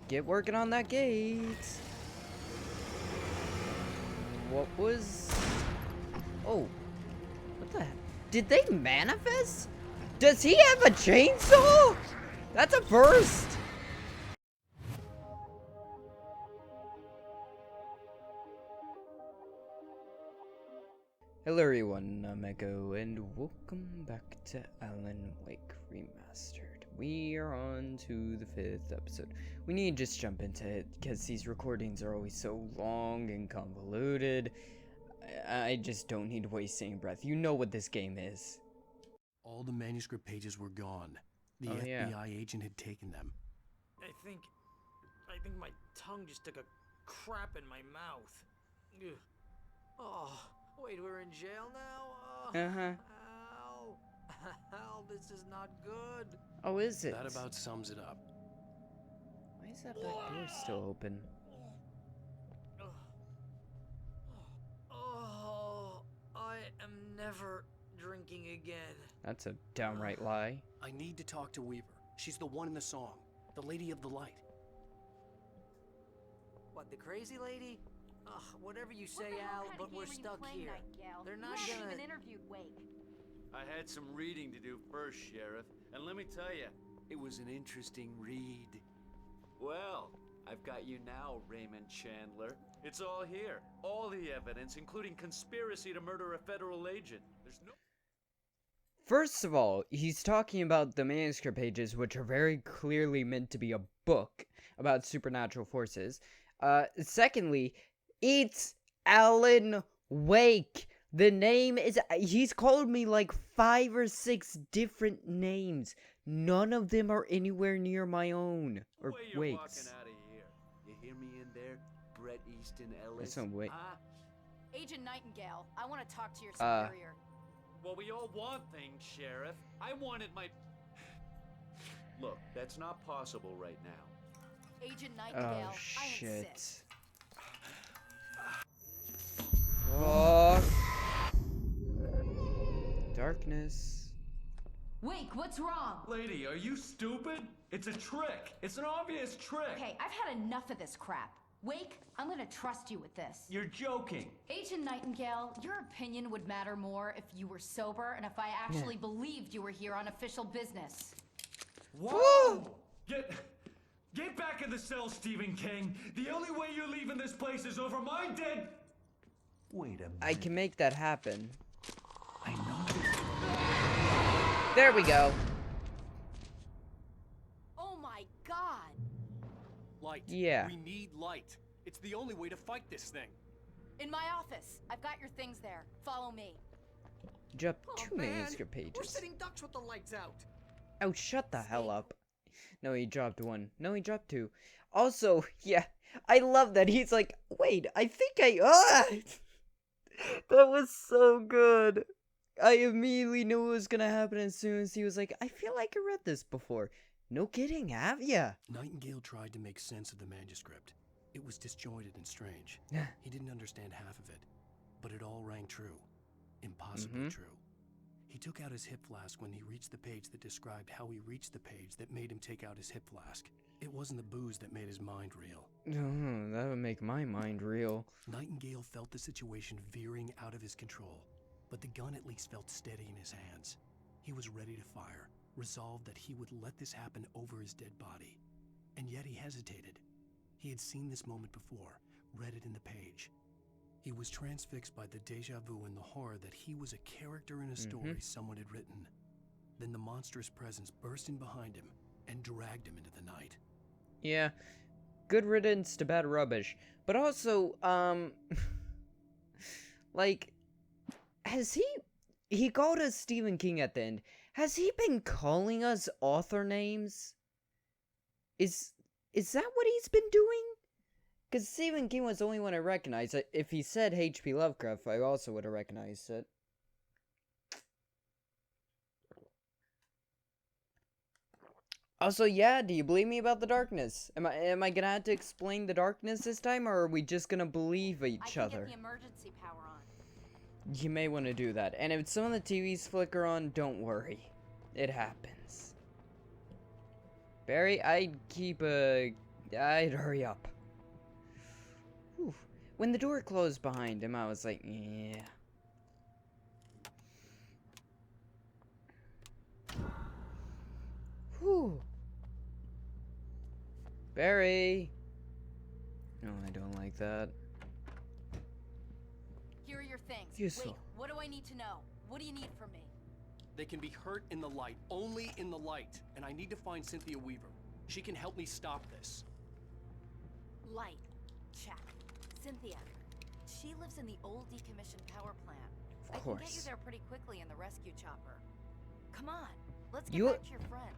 get working on that gate. What was... Oh. What the heck? Did they manifest? Does he have a chainsaw? That's a first. Hello everyone, I'm Echo, and welcome back to Alan Wake Remastered. We are on to the 5th episode. We need to just jump into it, because these recordings are always so long and convoluted. I just don't need to waste any breath. You know what this game is. All the manuscript pages were gone. The FBI agent had taken them. I think my tongue just took a crap in my mouth. Ugh. Oh, wait, we're in jail now? Uh-huh. Ow. Ow, this is not good. Oh, is it? That about sums it up. Why is that back door still open? Oh, I am never drinking again. That's a downright lie. I need to talk to Weaver. She's the one in the song. The Lady of the Light. What, the crazy lady? Ugh, whatever you say, Al, but we're stuck here. They're not gonna... even interviewed Wake. I had some reading to do first, Sheriff, and let me tell you, it was an interesting read. Well, I've got you now, Raymond Chandler. It's all here. All the evidence, including conspiracy to murder a federal agent. There's no... First of all, he's talking about the manuscript pages, which are very clearly meant to be a book about supernatural forces. Secondly, it's Alan Wake. The name is... He's called me like 5 or 6 different names. None of them are anywhere near my own. Or Wake's. Wake's. Out of here. You hear me in there, Brett Easton Ellis? That's not Wake. Agent Nightingale, I want to talk to your superior. Well, we all want things, Sheriff. I wanted my... Look, that's not possible right now. Agent Nightingale, Oh, I shit. insist. Oh. Darkness. Wake, what's wrong? Lady, are you stupid? It's a trick. It's an obvious trick. Okay, I've had enough of this crap. Wake, I'm gonna trust you with this. You're joking. Agent Nightingale, your opinion would matter more if you were sober and if I actually believed you were here on official business. Whoa! Get back in the cell, Stephen King. The only way you're leaving this place is over my dead... Wait a minute. I can make that happen. I know. There we go. Oh my god! Light. Yeah. We need light. It's the only way to fight this thing. In my office. I've got your things there. Follow me. Dropped Oh, 2 man. manuscript We're pages. sitting ducks with the lights out. Oh, shut the hell up. No, he dropped 1. No, he dropped 2. Also, yeah, I love that. He's like, wait, I think That was so good. I immediately knew what was gonna happen as soon as he was like, I feel like I read this before. No kidding, have ya? Nightingale tried to make sense of the manuscript. It was disjointed and strange. He didn't understand half of it, but it all rang true. Impossibly true. He took out his hip flask when he reached the page that described how he reached the page that made him take out his hip flask. It wasn't the booze that made his mind reel. That would make my mind real. Nightingale felt the situation veering out of his control, but the gun at least felt steady in his hands. He was ready to fire, resolved that he would let this happen over his dead body. And yet he hesitated. He had seen this moment before, read it in the page. He was transfixed by the déjà vu and the horror that he was a character in a story someone had written. Then the monstrous presence burst in behind him and dragged him into the night. Yeah, good riddance to bad rubbish. But also, like, has he called us Stephen King at the end. Has he been calling us author names? Is that what he's been doing? Because Stephen King was the only one I recognized. If he said H.P. Lovecraft, I also would have recognized it. Also, yeah, do you believe me about the darkness? Am I gonna have to explain the darkness this time, or are we just gonna believe each I other? can get the emergency power on. You may want to do that. And if some of the TVs flicker on, don't worry. It happens. Barry, I'd keep a I'd hurry up. Whew. When the door closed behind him, I was like, yeah. Whew. Barry. No, I don't like that. Here are your things. Useful. Wait, what do I need to know? What do you need from me? They can be hurt in the light, only in the light. And I need to find Cynthia Weaver. She can help me stop this. Light. Check. Cynthia. She lives in the old decommissioned power plant. Of I can get you course. there pretty quickly in the rescue chopper. Come on. Let's get You- back to your friend.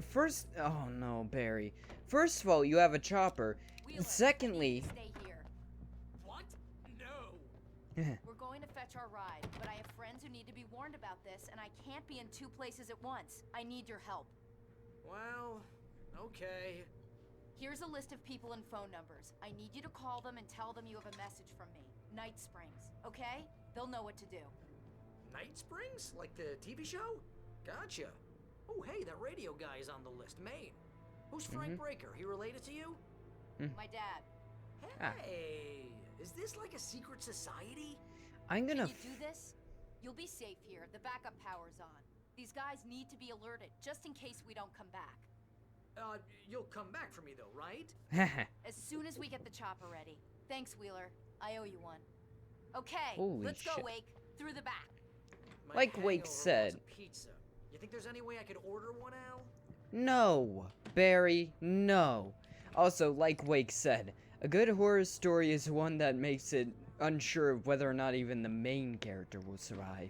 First, oh no, Barry. First of all, you have a chopper. Wheeler, Secondly, I need you to stay here. What? No. We're going to fetch our ride, but I have friends who need to be warned about this, and I can't be in two places at once. I need your help. Well, okay. Here's a list of people and phone numbers. I need you to call them and tell them you have a message from me. Night Springs, okay? They'll know what to do. Night Springs? Like the TV show? Gotcha. Oh, hey, that radio guy is on the list. Maine. Who's Frank Breaker? He related to you? My dad. Ah. Hey, is this like a secret society? I'm Can gonna. you do this? You'll be safe here. The backup power's on. These guys need to be alerted, just in case we don't come back. You'll come back for me though, right? As soon as we get the chopper ready. Thanks, Wheeler. I owe you one. Okay, Holy let's go, shit. Wake. Through the back. My Like Wake hangover wants said. a pizza. You think there's any way I could order one, Al? No, Barry, no. Also, like Wake said, a good horror story is one that makes it unsure of whether or not even the main character will survive.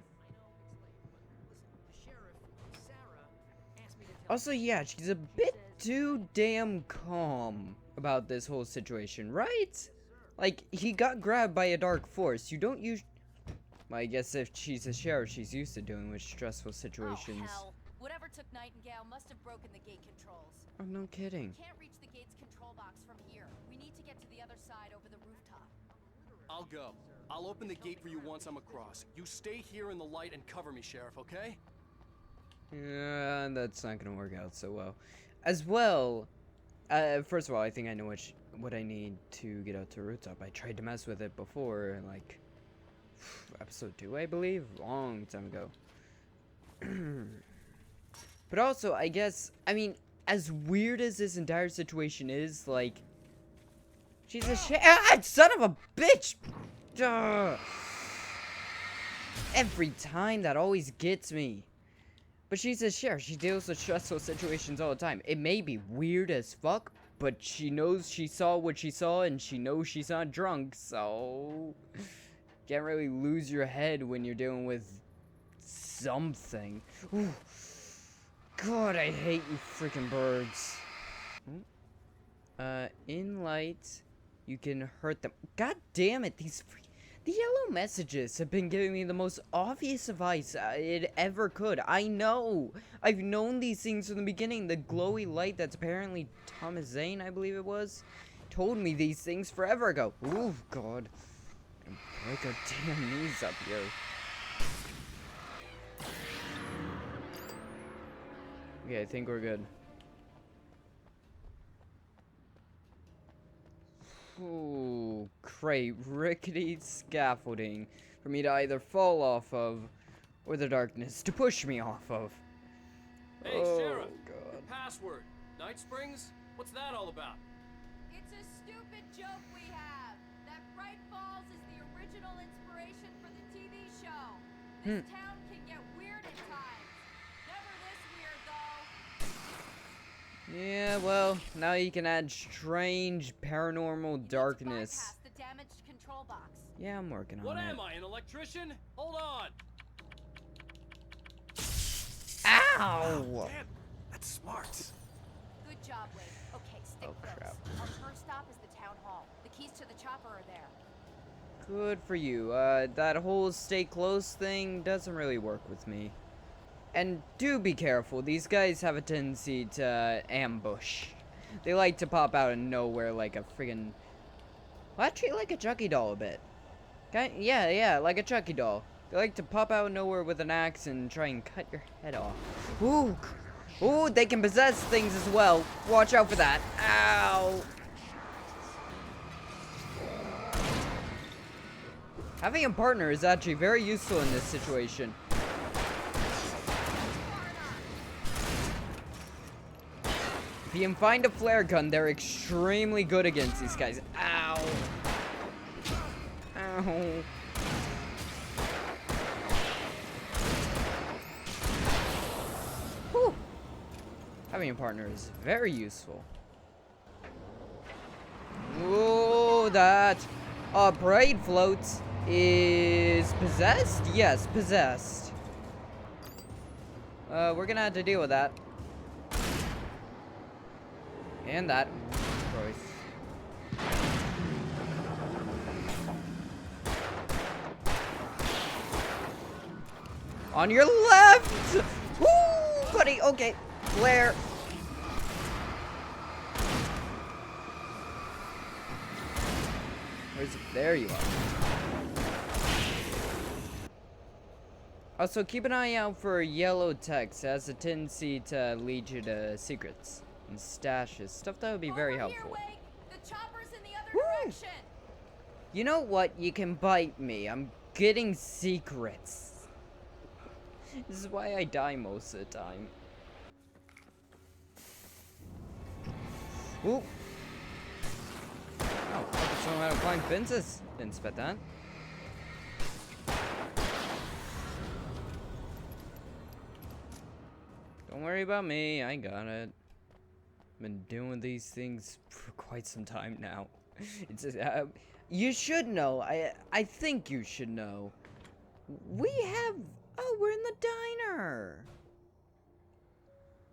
The sheriff, Sarah, asked me to tell Also, yeah, she's a bit too damn calm about this whole situation, right? Like, he got grabbed by a dark force. You don't use... Well, I guess if she's a sheriff, she's used to dealing with stressful situations. Oh, hell. Whatever took Nightingale must have broken the gate controls. Oh, no kidding. Can't reach the gate's control box from here. We need to get to the other side over the rooftop. I'll go. I'll open the gate for you once I'm across. You stay here in the light and cover me, Sheriff, okay? Yeah, that's not gonna work out so well. As well, first of all, I think I know what I need to get out to rooftop. I tried to mess with it before, like, episode 2, I believe, long time ago. But also, I guess, I mean, as weird as this entire situation is, like, she's a son of a bitch! Duh. Every time, that always gets me. But she's a sheriff. She deals with stressful situations all the time. It may be weird as fuck, but she knows she saw what she saw, and she knows she's not drunk, so... Can't really lose your head when you're dealing with something. Ooh. God, I hate you freaking birds. In light, you can hurt them. God damn it, the yellow messages have been giving me the most obvious advice it ever could. I know. I've known these things from the beginning. The glowy light that's apparently Thomas Zane, I believe it was, told me these things forever ago. Ooh, God. And break our damn knees up here. Okay, I think we're good. Ooh, great rickety scaffolding for me to either fall off of or the darkness to push me off of. Hey, Oh, Sheriff. God. Password. Night Springs? What's that all about? It's a stupid joke we have. That Bright Falls is the original inspiration for the TV show. This town can get weird at times. Never this weird, though. Yeah, well, now you can add strange paranormal You need to darkness. bypass the damaged control box. Yeah, I'm working on What it. am I, an electrician? Hold on. Ow! Damn, that's smart. Good job, Wade. Okay, stick Oh, close. crap. Our first stop is the town hall. The keys to the chopper are there. Good for you. That whole stay close thing doesn't really work with me. And do be careful. These guys have a tendency to ambush. They like to pop out of nowhere like a friggin'... Well, actually, like a Chucky doll a bit. Yeah, like a Chucky doll. They like to pop out of nowhere with an axe and try and cut your head off. Ooh, ooh, they can possess things as well. Watch out for that. Ow. Having a partner is actually very useful in this situation. If you can find a flare gun, they're extremely good against these guys. Ow. Ow. Whew. Having a partner is very useful. Ooh, that parade floats is possessed? Yes, possessed. We're gonna have to deal with that. And that. Christ. On your left! Woo, buddy, okay. Flare. Where's it? There you are. Also, keep an eye out for yellow text. It has a tendency to lead you to secrets and stashes. Stuff that would be very helpful. Here, Wake. The chopper's in the other Woo! direction. You know what? You can bite me. I'm getting secrets. This is why I die most of the time. Ooh. Oh, I can show him how to climb fences. Didn't expect that. Don't worry about me. I got it. Been doing these things for quite some time now. It's just, you should know. I think you should know. We have. Oh, we're in the diner.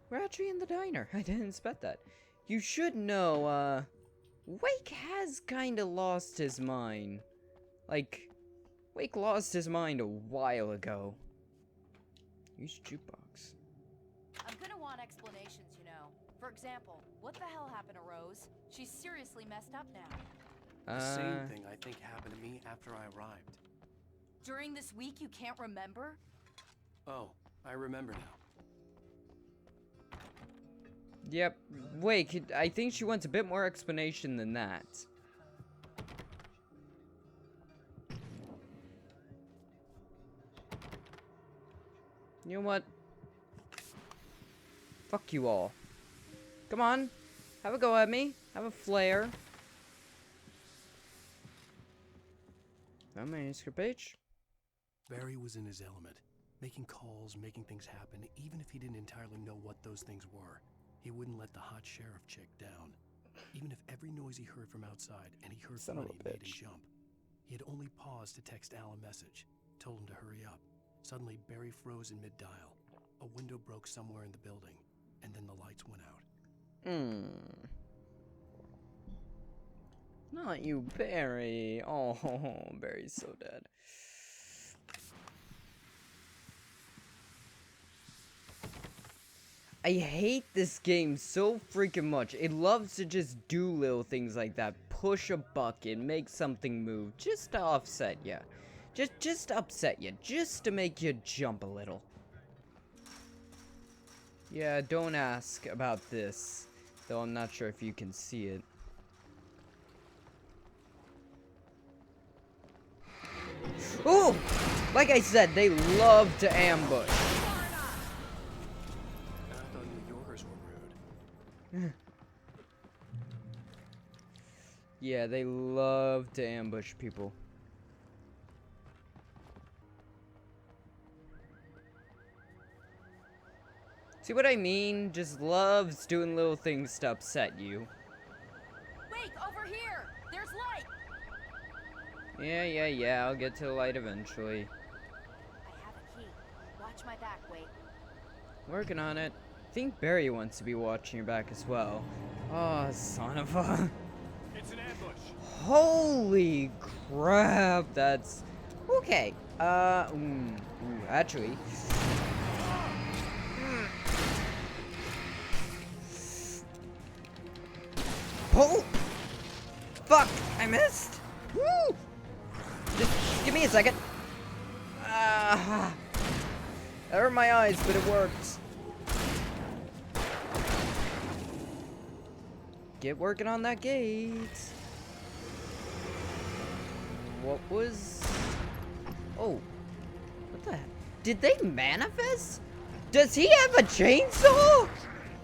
We're actually in the diner. I didn't expect that. You should know. Wake has kind of lost his mind. Like, Wake lost his mind a while ago. Use jukebox. I'm gonna want explanations, you know. For example, what the hell happened to Rose? She's seriously messed up now. The same thing I think happened to me after I arrived. During this week, you can't remember? Oh, I remember now. Yep. Wake, I think she wants a bit more explanation than that. You know what? Fuck you all. Come on. Have a go at me. Have a flare. Found my manuscript page. Barry was in his element, making calls, making things happen, even if he didn't entirely know what those things were. He wouldn't let the hot sheriff chick down. Even if every noise he heard from outside and he heard money made him jump. He had only paused to text Al a message, told him to hurry up. Suddenly, Barry froze in mid-dial. A window broke somewhere in the building, and then the lights went out. Not you, Barry. Oh, Barry's so dead. I hate this game so freaking much. It loves to just do little things like that. Push a bucket, make something move, just to offset you. Just to upset you, just to make you jump a little. Yeah, don't ask about this, though I'm not sure if you can see it. Oh! Like I said, they love to ambush. I thought New Yorkers were rude. Yeah, they love to ambush people. See what I mean? Just loves doing little things to upset you. Wake, over here! There's light! Yeah, I'll get to the light eventually. I have a key. Watch my back, Wake. Working on it. I think Barry wants to be watching your back as well. Oh, son of a... It's an ambush. Holy crap, that's... Okay, actually... Oh! Fuck! I missed! Woo! Just give me a second. That hurt my eyes, but it worked. Get working on that gate. What was Oh. What the heck? Did they manifest? Does he have a chainsaw?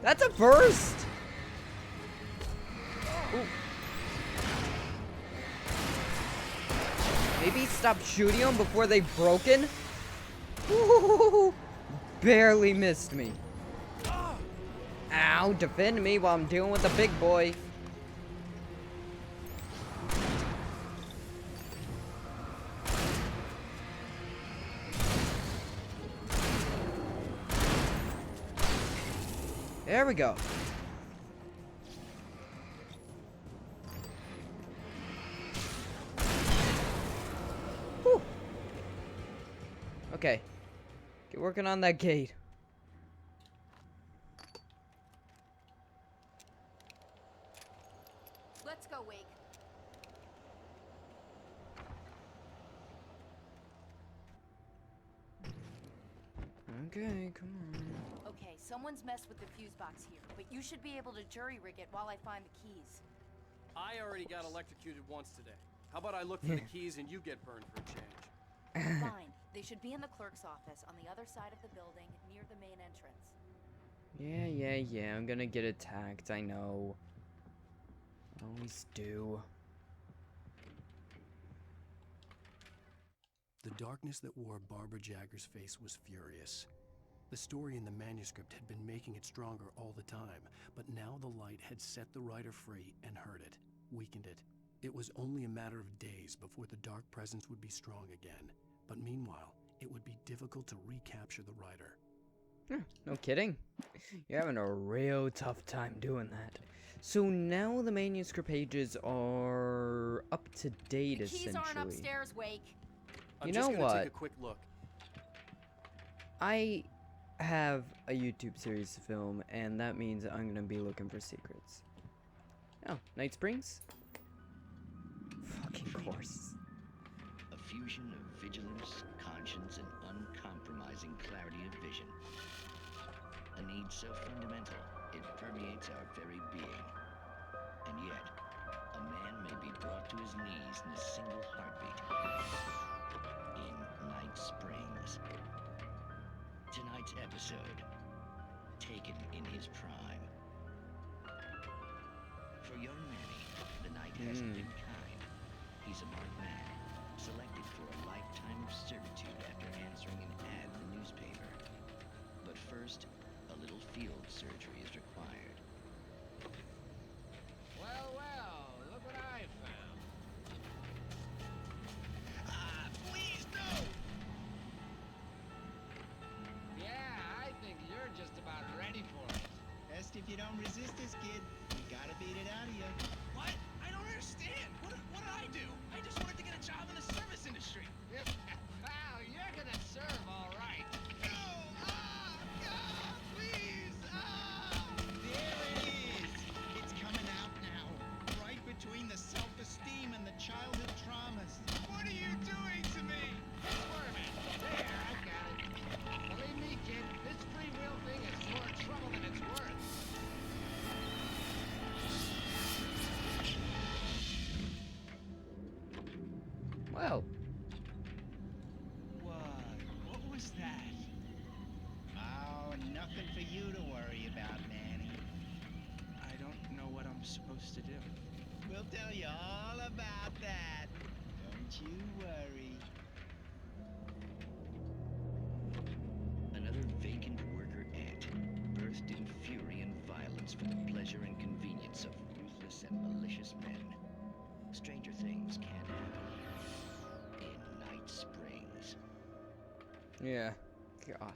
That's a first. Ooh. Maybe stop shooting them before they've broken? Ooh, barely missed me. Ow, defend me while I'm dealing with the big boy. There we go. Whew. Okay. Get working on that gate. Let's go, Wake. Okay, come on. Okay, someone's messed with the fuse box here, but you should be able to jury rig it while I find the keys. I already got electrocuted once today. How about I look for the keys and you get burned for a change? Fine. They should be in the clerk's office on the other side of the building, near the main entrance. Yeah. I'm gonna get attacked. I know. I always do. The darkness that wore Barbara Jagger's face was furious. The story in the manuscript had been making it stronger all the time, but now the light had set the writer free and hurt it, weakened it. It was only a matter of days before the dark presence would be strong again. But meanwhile, it would be difficult to recapture the writer. No kidding. You're having a real tough time doing that. So now the manuscript pages are up to date, The keys essentially. aren't upstairs, Wake. I'm You just know gonna what? take a quick look. I have a YouTube series to film, and that means I'm gonna be looking for secrets. Oh, Night Springs? Fucking course. A fusion of vigilance, conscience, and uncompromising clarity of vision. A need so fundamental, it permeates our very being. And yet, a man may be brought to his knees in a single heartbeat. In Night Springs. Tonight's episode, taken in his prime. For young Manny, the night hasn't been kind. He's a marked man, selected for a lifetime of servitude after answering an ad in the newspaper. But first, a little field surgery is required. Well, look what I found. Please, no! Yeah, I think you're just about ready for it. Best if you don't resist this, kid. We gotta beat it out of you. What? I don't understand. What did I do? I just wanted to get a job in the service industry. Wow, you're gonna serve all right. No! God, please! There it is! It's coming out now. Right between the self-esteem and the childhood traumas. What are you doing to me? Squirming. There, I got it. Believe me, kid, this free will thing is more trouble than it's worth. Well, What was that? Oh, nothing for you to worry about, Manny. I don't know what I'm supposed to do. We'll tell you all about that. Don't you worry. Another vacant worker ant, birthed in fury and violence for the pleasure and convenience of ruthless and malicious men. Stranger things can happen. In Night Springs. yeah. God.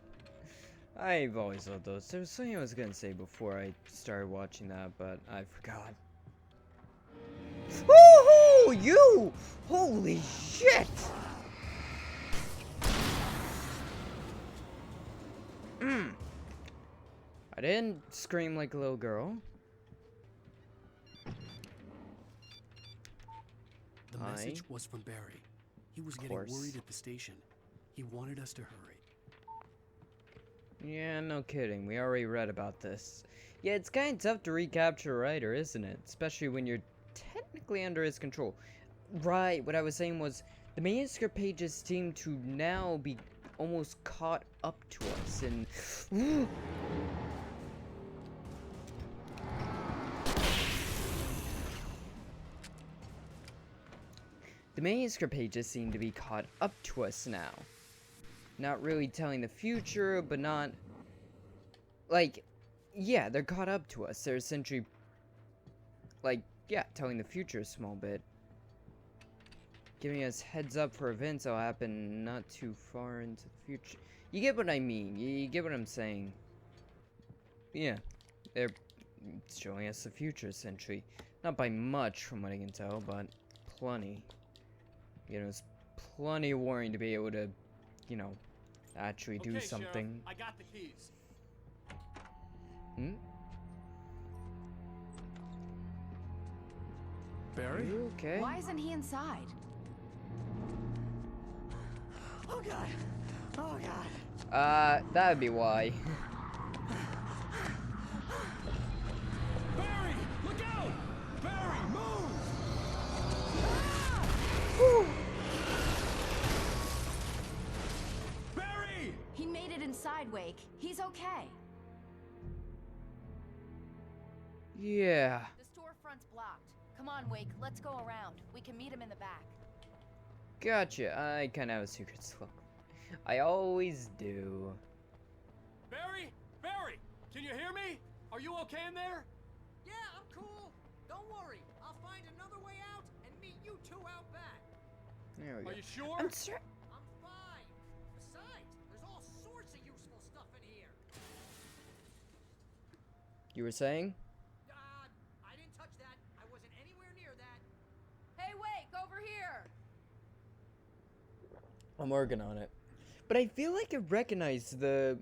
I've always loved those. There was something I was gonna say before I started watching that, but I forgot. Woohoo! You! Holy shit! I didn't scream like a little girl. The message was from Barry. He was getting course. worried at the station. He wanted us to hurry. Yeah, no kidding. We already read about this. Yeah, it's kind of tough to recapture a writer, isn't it? Especially when you're technically under his control. Right, what I was saying was, The manuscript pages seem to now be almost caught up to us, and the manuscript pages seem to be caught up to us now. Not really telling the future, but not like, yeah, they're caught up to us. They're essentially like, yeah, telling the future a small bit. Giving us heads up for events that'll happen not too far into the future. You get what I mean. You get what I'm saying. Yeah. They're showing us the future, essentially. Not by much, from what I can tell, but plenty. You know, it's plenty of warning to be able to, you know, actually do Okay, something. Sheriff, I got the keys. Hmm? Barry? You okay? Why isn't he inside? Oh god! Oh god! That'd be why. Barry, look out! Barry, move! Barry! He made it inside, Wake. He's okay. Yeah. The storefront's blocked. Come on, Wake. Let's go around. We can meet him in the back. Gotcha. I kinda have a secret slope. I always do. Barry? Barry! Can you hear me? Are you okay in there? Yeah, I'm cool. Don't worry. I'll find another way out and meet you two out back. There we go. Are you sure? I'm sure. I'm fine. Besides, there's all sorts of useful stuff in here. You were saying? I didn't touch that. I wasn't anywhere near that. Hey, Wake, over here! I'm working on it. But I feel like I recognize the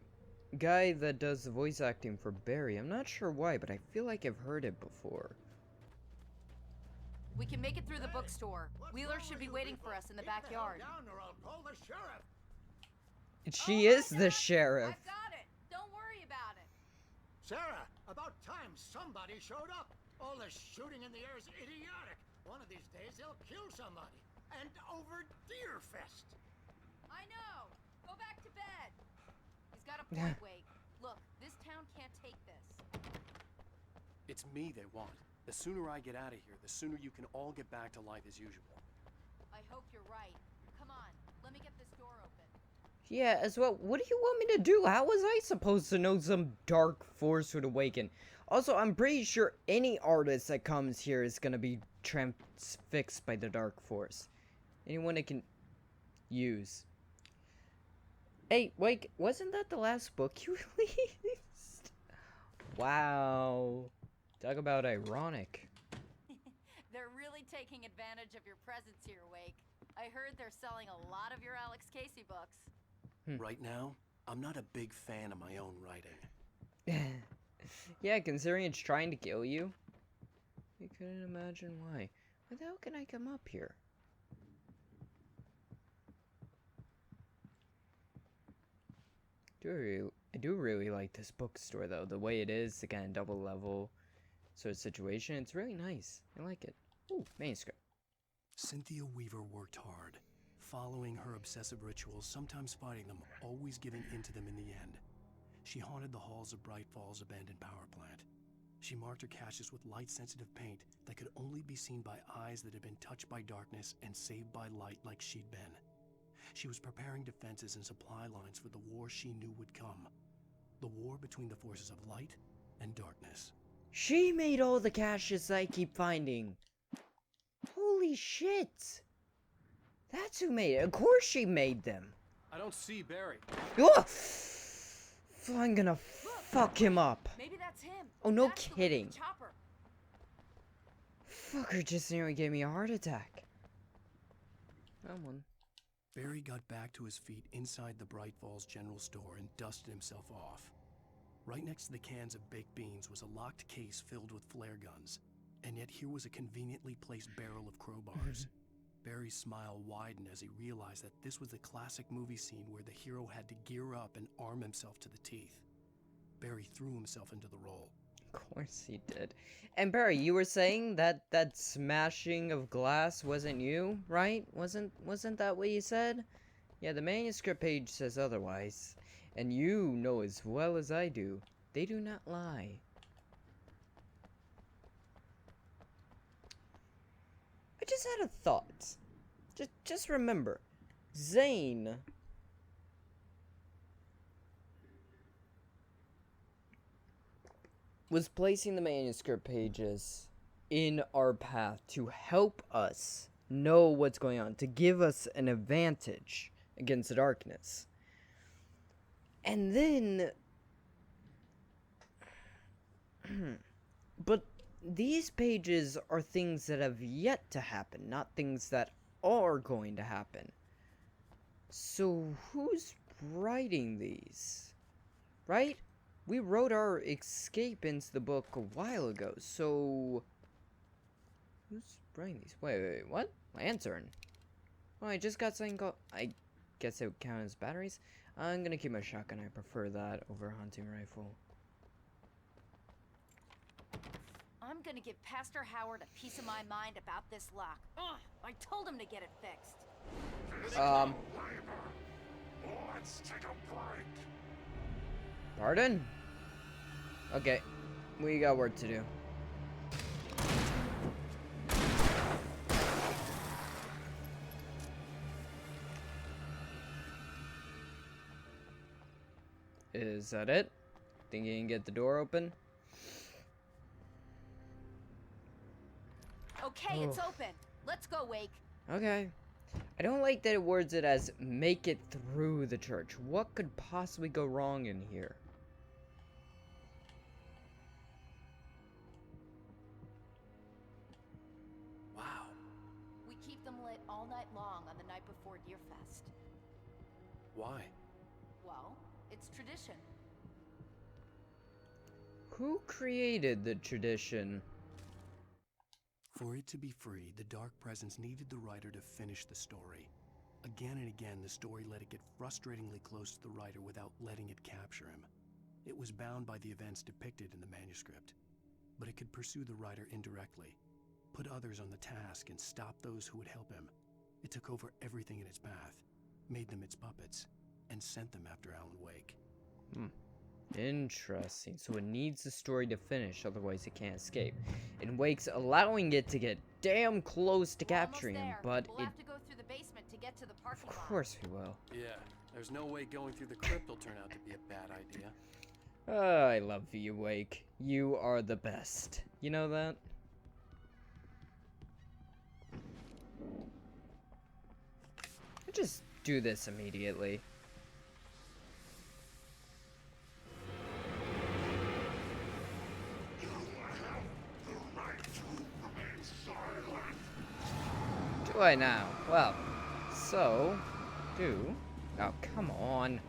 guy that does the voice acting for Barry. I'm not sure why, but I feel like I've heard it before. We can make it through the bookstore. Wheeler should be waiting for us in the backyard. Down or I'll call the sheriff. She is the sheriff. I've got it. Don't worry about it. Sarah, about time somebody showed up. All this shooting in the air is idiotic. One of these days they'll kill somebody. And over Deerfest. I know. Go back to bed. He's got a point, Wake. Look, this town can't take this. It's me they want. The sooner I get out of here, the sooner you can all get back to life as usual. I hope you're right. Come on, let me get this door open. Yeah, as well. What do you want me to do? How was I supposed to know some dark force would awaken? Also, I'm pretty sure any artist that comes here is gonna be transfixed by the dark force. Anyone that can use. Hey, wait, wasn't that the last book you released? Wow. Talk about ironic. They're really taking advantage of your presence here, Wake. I heard they're selling a lot of your Alex Casey books. Right now, I'm not a big fan of my own writing. Yeah, considering it's trying to kill you. I couldn't imagine why. Why the hell can I come up here? I do really like this bookstore though. The way it is, the kind of double level sort of situation. It's really nice. I like it. Ooh, manuscript. Cynthia Weaver worked hard, following her obsessive rituals, sometimes fighting them, always giving in to them in the end. She haunted the halls of Bright Falls abandoned power plant. She marked her caches with light-sensitive paint that could only be seen by eyes that had been touched by darkness and saved by light like she'd been. She was preparing defenses and supply lines for the war she knew would come. The war between the forces of light and darkness. She made all the caches I keep finding. Holy shit. That's who made it. Of course she made them. I don't see Barry. Oh! I'm gonna fuck him up. Maybe that's him. Oh, no That's the way kidding. with the chopper. Fucker just nearly gave me a heart attack. That one. Barry got back to his feet inside the Bright Falls General Store and dusted himself off. Right next to the cans of baked beans was a locked case filled with flare guns, and yet here was a conveniently placed barrel of crowbars. Barry's smile widened as he realized that this was the classic movie scene where the hero had to gear up and arm himself to the teeth. Barry threw himself into the role. Of course he did. And Barry, you were saying that that smashing of glass wasn't you, right? Wasn't that what you said? Yeah, the manuscript page says otherwise. And you know as well as I do, they do not lie. I just had a thought. Just remember, Zane was placing the manuscript pages in our path to help us know what's going on, to give us an advantage against the darkness. And then but these pages are things that have yet to happen, not things that are going to happen. So who's writing these? Right? We wrote our escape into the book a while ago, so who's writing these? Wait, what? My answering. Oh, I just got something called, I guess it would count as batteries. I'm gonna keep my shotgun. I prefer that over a hunting rifle. I'm gonna give Pastor Howard a piece of my mind about this lock. Ugh, I told him to get it fixed. Let's take a break. Pardon? Okay, we got work to do. Is that it? Think you can get the door open? Okay, it's open. Let's go, Wake. Okay. I don't like that it words it as make it through the church. What could possibly go wrong in here? Wow. We keep them lit all night long on the night before Deerfest. Why? Well, it's tradition. Who created the tradition? For it to be free, the Dark Presence needed the writer to finish the story. Again and again, the story let it get frustratingly close to the writer without letting it capture him. It was bound by the events depicted in the manuscript, but it could pursue the writer indirectly, put others on the task, and stop those who would help him. It took over everything in its path, made them its puppets, and sent them after Alan Wake. Interesting. So it needs the story to finish, otherwise it can't escape. And Wake's allowing it to get damn close to capturing him, but we'll have to go through the basement to get to the parking Of lot. course we will. Yeah, there's no way going through the crypt will turn out to be a bad idea. I love you, Wake. You are the best. You know that? I just do this immediately. Do I now? Well, so do. Oh, come on.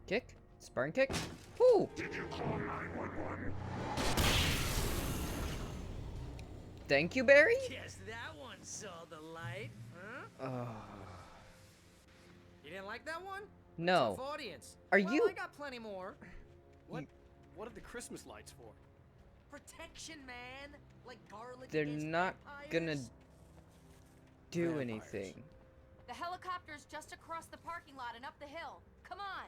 Kick? Sparring kick? Woo! Did you call 911? Thank you, Barry? Guess that one saw the light, huh? You didn't like that one? No. Tough audience. Are Well, you- I got plenty more. What are the Christmas lights for? Protection, man. Like garlic. They're against not gonna vampires. do Vampires. anything. The helicopter's just across the parking lot and up the hill. Come on.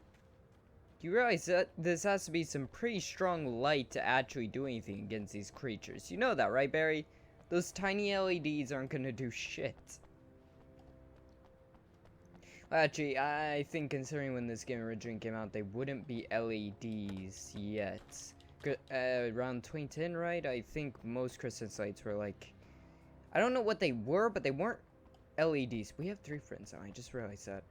You realize that this has to be some pretty strong light to actually do anything against these creatures. You know that, right, Barry? Those tiny LEDs aren't gonna do shit. Actually, I think considering when this game originally came out, they wouldn't be LEDs yet. Around 2010, right? I think most Christmas lights were like... I don't know what they were, but they weren't LEDs. We have 3 friends now, I just realized that.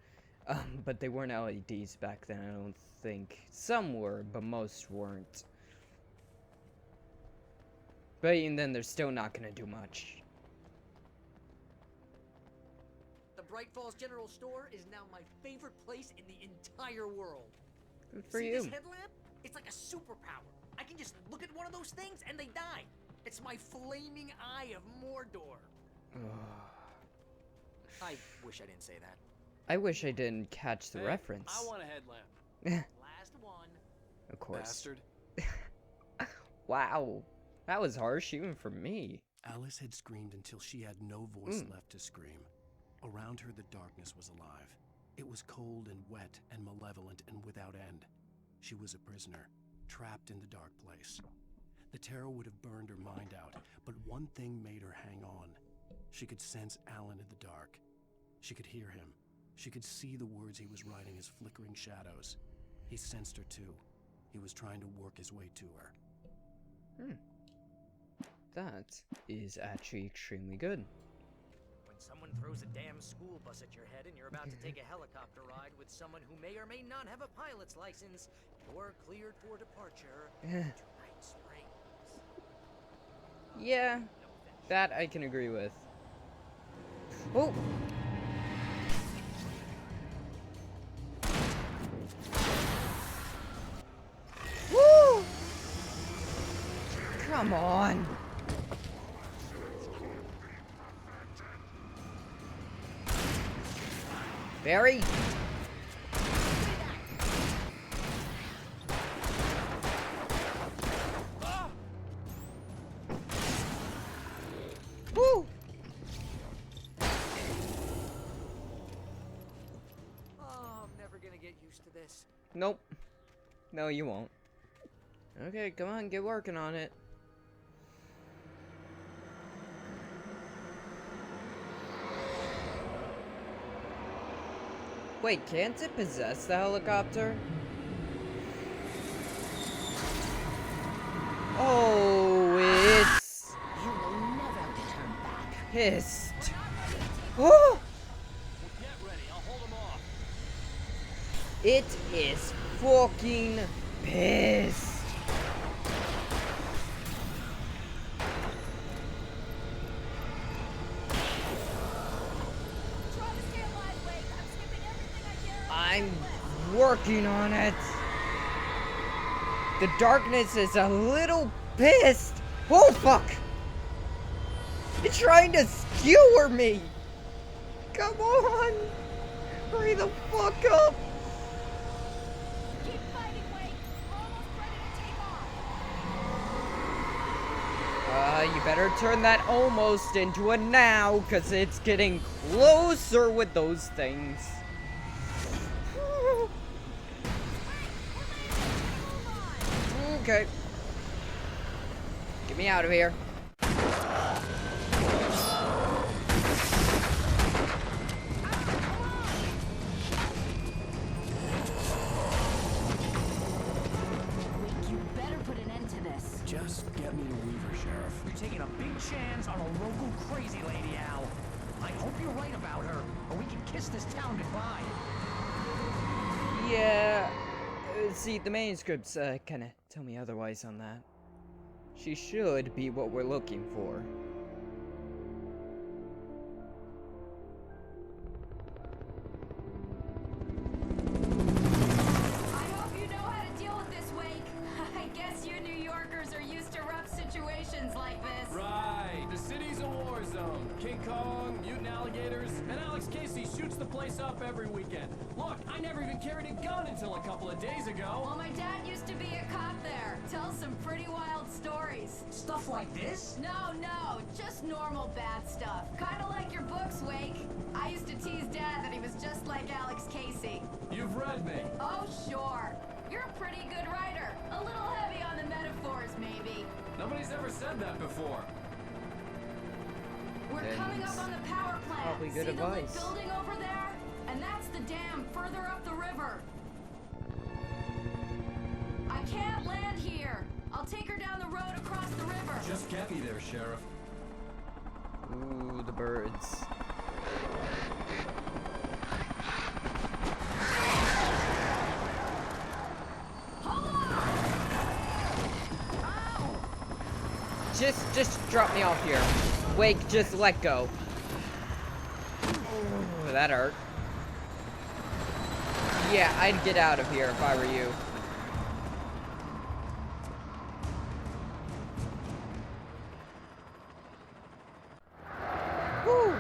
But they weren't LEDs back then, I don't think. Some were, but most weren't. But even then, they're still not gonna do much. The Bright Falls General Store is now my favorite place in the entire world. Good for See you. this headlamp? It's like a superpower. I can just look at one of those things and they die. It's my flaming eye of Mordor. I wish I didn't say that. I wish I didn't catch the Hey, reference. I want a headlamp. Last one. Of course. Bastard. Wow. That was harsh even for me. Alice had screamed until she had no voice left to scream. Around her, the darkness was alive. It was cold and wet and malevolent and without end. She was a prisoner, trapped in the dark place. The terror would have burned her mind out, but one thing made her hang on. She could sense Alan in the dark. She could hear him. She could see the words he was writing as flickering shadows. He sensed her too. He was trying to work his way to her. That is actually extremely good. When someone throws a damn school bus at your head and you're about to take a helicopter ride with someone who may or may not have a pilot's license, you're cleared for departure to Night Springs. Yeah, that I can agree with. Oh! Woo! Come on! Barry! Woo! Oh, I'm never gonna get used to this. Nope. No, you won't. Okay, come on, get working on it. Wait, can't it possess the helicopter? Oh, it's You will never get her back. pissed. Oh! Get ready, I'll hold them off. It is fucking pissed. Try to stay alive, Wake. I'm skipping everything I can. I'm working on it. The darkness is a little pissed. Oh fuck! It's trying to skewer me. Come on! Hurry the fuck up! Keep fighting, Wake. We're almost ready to take off. You better turn that almost into a now, cause it's getting closer with those things. Okay. Get me out of here. You better put an end to this. Just get me to Weaver, Sheriff. You're taking a big chance on a local crazy lady, Al. I hope you're right about her, or we can kiss this town goodbye. Yeah. See, the manuscripts kind of tell me otherwise on that. She should be what we're looking for. I hope you know how to deal with this, Wake. I guess you New Yorkers are used to rough situations like this. Right, the city's a war zone. King Kong, mutant alligators, and Alex Casey shoots the place up every weekend. Look, I never even carried a gun until a couple of days ago. Well, my dad used to be a cop there. Tells some pretty wild stories. Stuff like this? No, just normal bad stuff. Kinda like your books, Wake. I used to tease Dad that he was just like Alex Casey. You've read me. Oh, sure. You're a pretty good writer. A little heavy on the metaphors, maybe. Nobody's ever said that before. We're Then coming up it's on the power plant. probably good See the lit advice. building over there? And that's the dam further up the river. I can't land here. I'll take her down the road across the river. Just get me there, Sheriff. Ooh, the birds. Hold on! Just drop me off here. Wake, just let go. Ooh, that hurt. Yeah, I'd get out of here if I were you. Woo!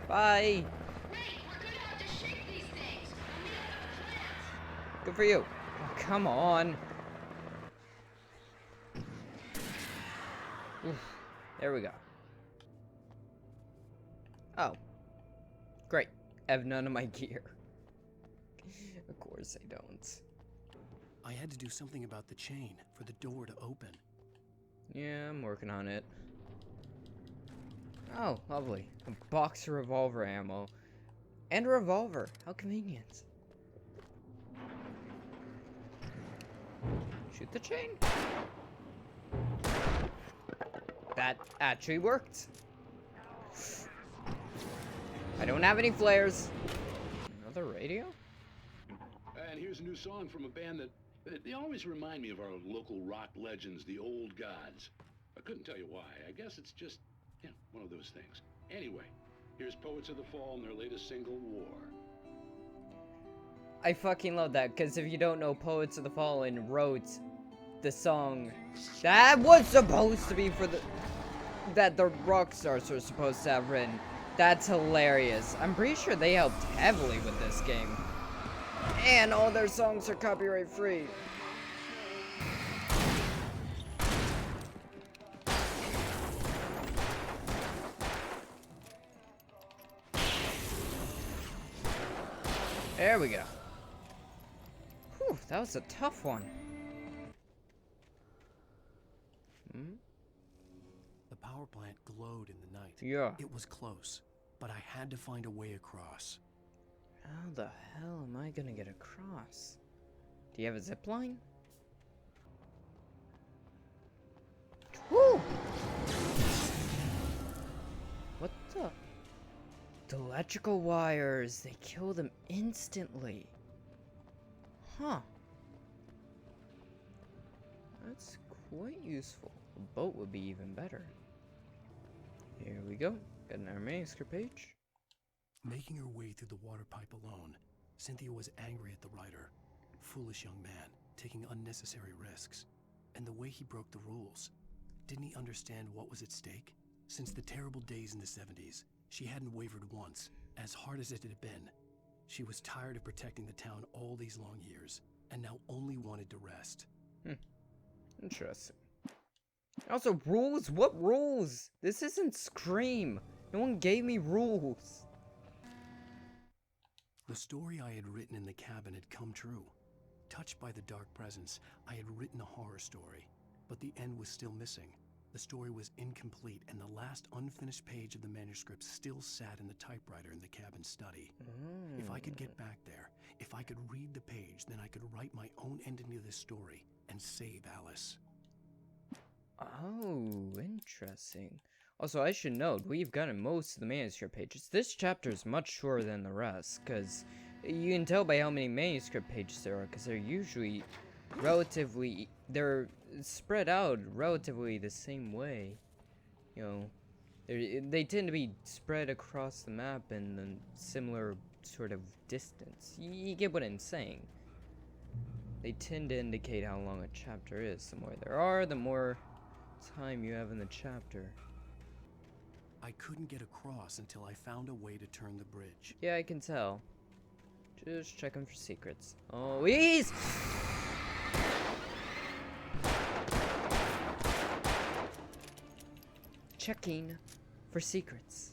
Bye. Wait, we're Good for you. Oh, come on. Oof. There we go. Oh. Great. I have none of my gear. Of course I don't. I had to do something about the chain for the door to open. Yeah, I'm working on it. Oh, lovely. A box of revolver ammo. And a revolver. How convenient. Shoot the chain. That actually worked. I don't have any flares. Another radio? And here's a new song from a band that they always remind me of our local rock legends, the Old Gods. I couldn't tell you why. I guess it's just, one of those things. Anyway, here's Poets of the Fall and their latest single, War. I fucking love that, because if you don't know, Poets of the Fallen wrote the song that was supposed to be for that the rock stars were supposed to have written. That's hilarious. I'm pretty sure they helped heavily with this game. And all their songs are copyright free. There we go. Whew, that was a tough one. The power plant glowed in the night. Yeah. It was close, but I had to find a way across. How the hell am I gonna get across? Do you have a zip line? Woo! What the? The electrical wires, they kill them instantly. Huh. That's quite useful. A boat would be even better. Here we go. Got our manuscript page. Making her way through the water pipe alone, Cynthia was angry at the writer. Foolish young man, taking unnecessary risks. And the way he broke the rules. Didn't he understand what was at stake? Since the terrible days in the 70s, she hadn't wavered once, as hard as it had been. She was tired of protecting the town all these long years, and now only wanted to rest. Interesting. Also, rules? What rules? This isn't Scream. No one gave me rules. The story I had written in the cabin had come true. Touched by the dark presence, I had written a horror story, but the end was still missing. The story was incomplete, and the last unfinished page of the manuscript still sat in the typewriter in the cabin study. If I could get back there, if I could read the page, then I could write my own ending to this story and save Alice. Oh, interesting. Also, I should note, we've gotten most of the manuscript pages. This chapter is much shorter than the rest, because you can tell by how many manuscript pages there are, because they're usually they're spread out relatively the same way. You know, they tend to be spread across the map in a similar sort of distance. You get what I'm saying. They tend to indicate how long a chapter is. The more there are, the more time you have in the chapter. I couldn't get across until I found a way to turn the bridge. Yeah, I can tell. Just checking for secrets. Oh, ease! Checking for secrets.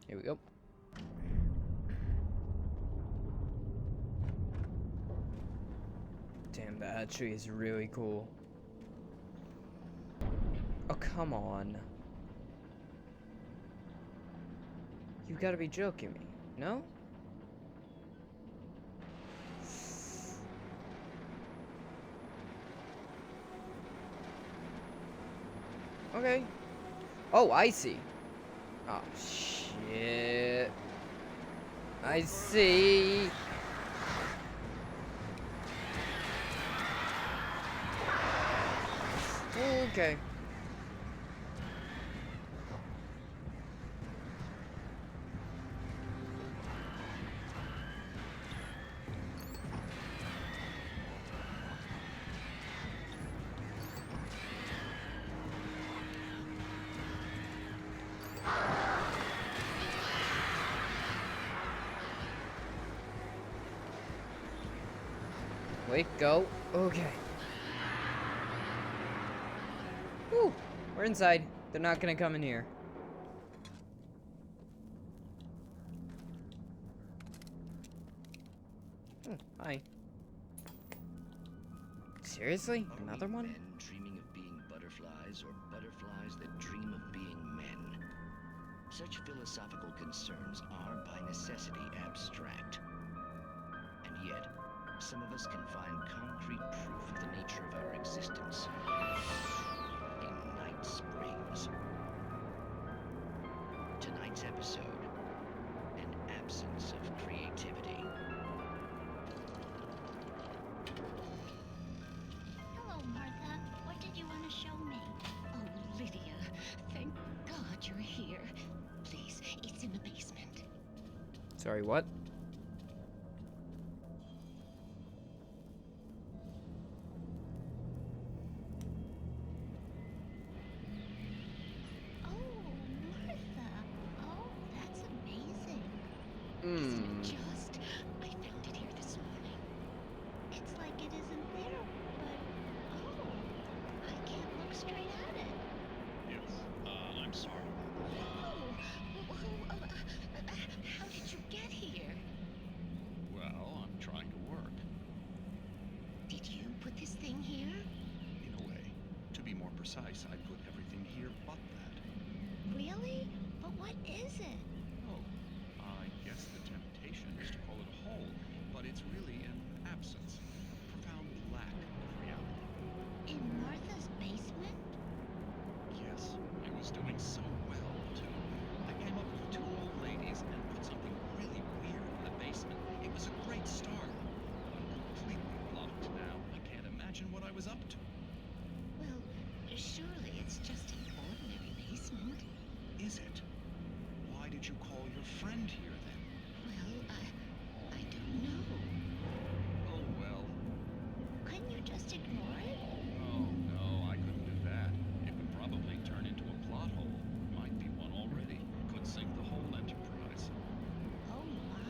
Here we go. Damn, that tree is really cool. Oh, come on. You gotta be joking me, no? Okay. Oh, I see. Oh, shit. I see. Okay. Wait, go. Okay. Whew. We're inside. They're not gonna come in here. Oh, hi. Seriously? Another one? Men dreaming of being butterflies, or butterflies that dream of being men? Such philosophical concerns are by necessity abstract. And yet, some of us can find concrete proof of the nature of our existence in Night Springs. Tonight's episode, an absence of creativity. Hello, Martha. What did you want to show me? Oh, Lydia. Thank God you're here. Please, it's in the basement. Sorry, what? Isn't it just? I found it here this morning. It's like it isn't there, but I can't look straight at it. Yes, I'm sorry. How did you get here? Well, I'm trying to work. Did you put this thing here? In a way. To be more precise, I put everything here but that. Really? But what is it? Oh, I guess the temptation is to call it a hole, but it's really an absence, a profound lack of reality. In Martha's basement? Yes, it was doing so well, too. I came up with 2 old ladies and put something really weird in the basement. It was a great start. I'm completely blocked now. I can't imagine what I was up to. Well, surely it's just an ordinary basement. Is it? Why did you call your friend here, then? Well, I don't know. Oh, well. Couldn't you just ignore it? Oh, no, I couldn't do that. It would probably turn into a plot hole. Might be one already. Could sink the whole enterprise. Oh, my.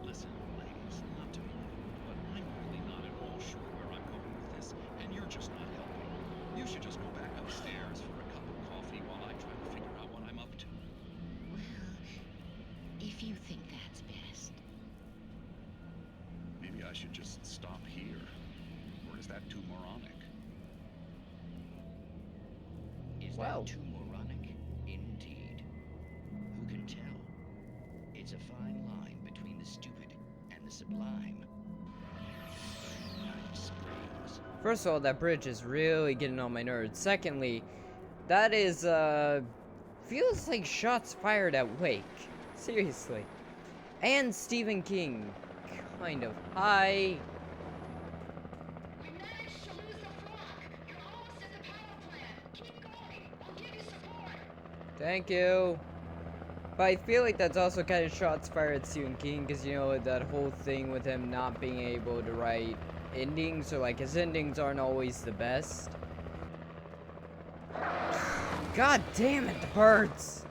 Listen, ladies, not to be rude, but I'm really not at all sure where I'm going with this, and you're just not helping. You should just go back upstairs for a cup of coffee while I try to figure out what I'm up to. Well, if you think that's best. Maybe I should just stop here. Or is that too moronic? Is Wow. that too moronic? Indeed. Who can tell? It's a fine line between the stupid and the sublime. Night Springs. First of all, that bridge is really getting on my nerves. Secondly, that is, feels like shots fired at Wake. Seriously. And Stephen King. Kind of. Hi. We managed to lose the flock. You're almost at the power plant. Keep going. I'll give you support. Thank you. But I feel like that's also kind of shots fired at Stephen King, because, you know, that whole thing with him not being able to write endings, or like his endings aren't always the best. God damn it, the birds!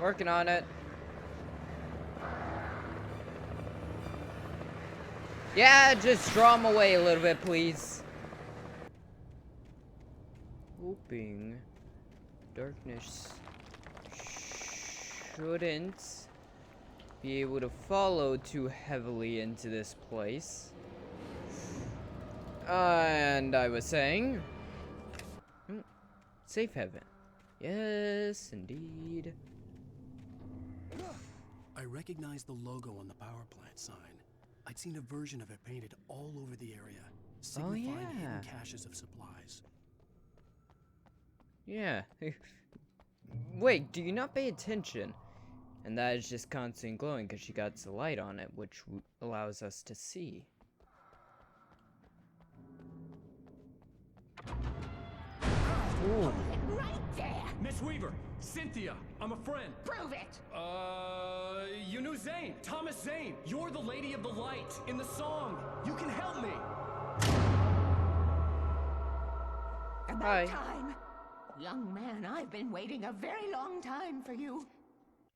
Working on it. Yeah, just draw them away a little bit, please. Hoping darkness shouldn't be able to follow too heavily into this place. And I was saying, safe heaven. Yes, indeed. I recognized the logo on the power plant sign. I'd seen a version of it painted all over the area, signifying hidden caches of supplies. Yeah. Wait, do you not pay attention? And that is just constant glowing because she got the light on it, which allows us to see. Ooh. Right there! Miss Weaver, Cynthia, I'm a friend. Prove it. You knew Zane, Thomas Zane. You're the Lady of the Light in the song. You can help me. About Hi. time. Young man, I've been waiting a very long time for you.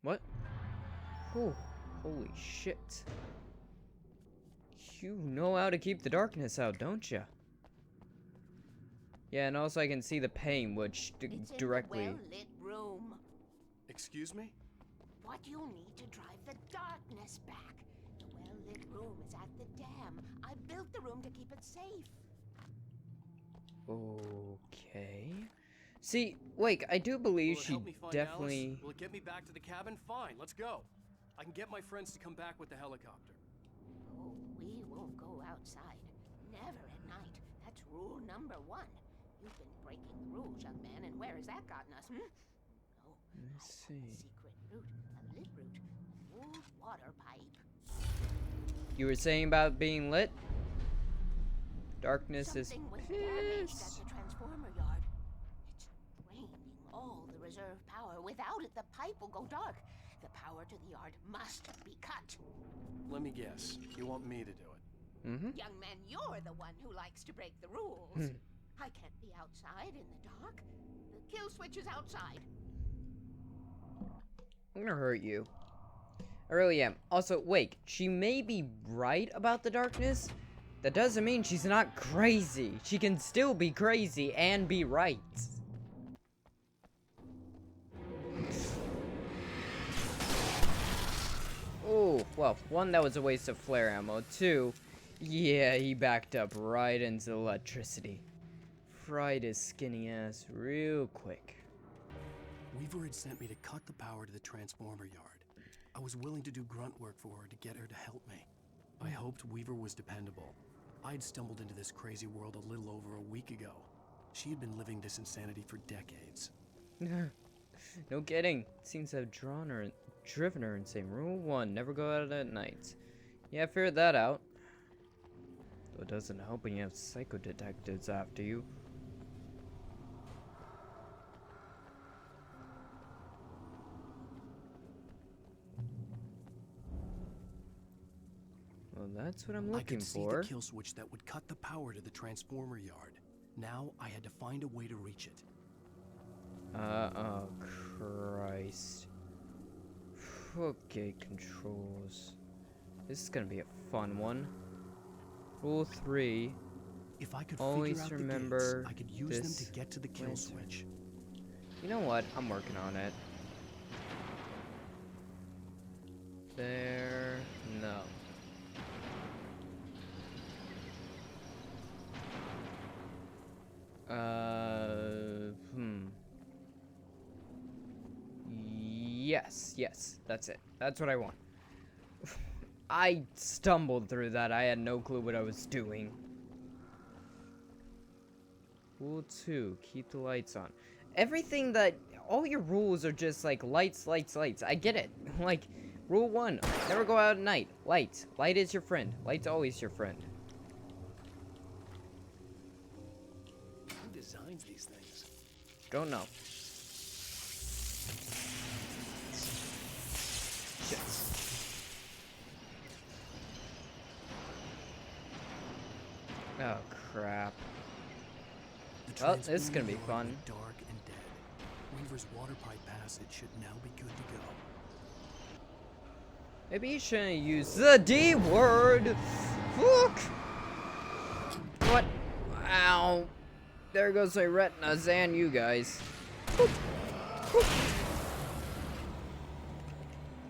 What? Oh, holy shit. You know how to keep the darkness out, don't you? Yeah, and also I can see the pain, which directly... It's in the well-lit room. Excuse me? What you'll need to drive the darkness back. The well-lit room is at the dam. I built the room to keep it safe. Okay. See, wait, I do believe Will it she help me find definitely... Alice? Will it get me back to the cabin? Fine, let's go. I can get my friends to come back with the helicopter. Oh, we won't go outside. Never at night. That's rule number 1. You've been breaking the rules, young man, and where has that gotten us, No, Let's see. a secret route, a lit route, an old water pipe. You were saying about being lit? Darkness Something was damaged at the transformer yard. It's draining all the reserve power. Without it, the pipe will go dark. The power to the yard must be cut. Let me guess. You want me to do it? Mm-hmm. Young man, you're the one who likes to break the rules. I can't be outside in the dark. The kill switch is outside. I'm gonna hurt you. I really am. Also, wait, she may be right about the darkness. That doesn't mean she's not crazy. She can still be crazy and be right. Oh, well, 1, that was a waste of flare ammo. 2, yeah, he backed up right into electricity. Fried his skinny ass real quick. Weaver had sent me to cut the power to the transformer yard. I was willing to do grunt work for her to get her to help me. I hoped Weaver was dependable. I'd stumbled into this crazy world a little over a week ago. She had been living this insanity for decades. No kidding. Seems to have driven her insane. Rule 1, never go out at night. Yeah, I figured that out. Though it doesn't help when you have psycho detectives after you. Well, that's what I'm looking I could see for. the kill switch that would cut the power to the transformer yard. Now I had to find a way to reach it. Oh Christ. Okay, controls. This is gonna be a fun one. Rule 3. If I could always figure out remember the gates, I could use them this to get to the kill lantern. switch. You know what? I'm working on it. There. No. Yes, that's it. That's what I want. I stumbled through that. I had no clue what I was doing. Rule 2, keep the lights on. Everything that, all your rules are just like lights, lights, lights. I get it. Like, rule 1, never go out at night. Light. Light is your friend. Light's always your friend. Who designs these things? Don't know. Shit. Oh, crap. Well, this is gonna be fun. Dark and dead. Weaver's water pipe passage should now be good to go. Maybe you shouldn't use the D word. Fuck. What? Ow. There goes my retinas and you guys. Boop. Boop.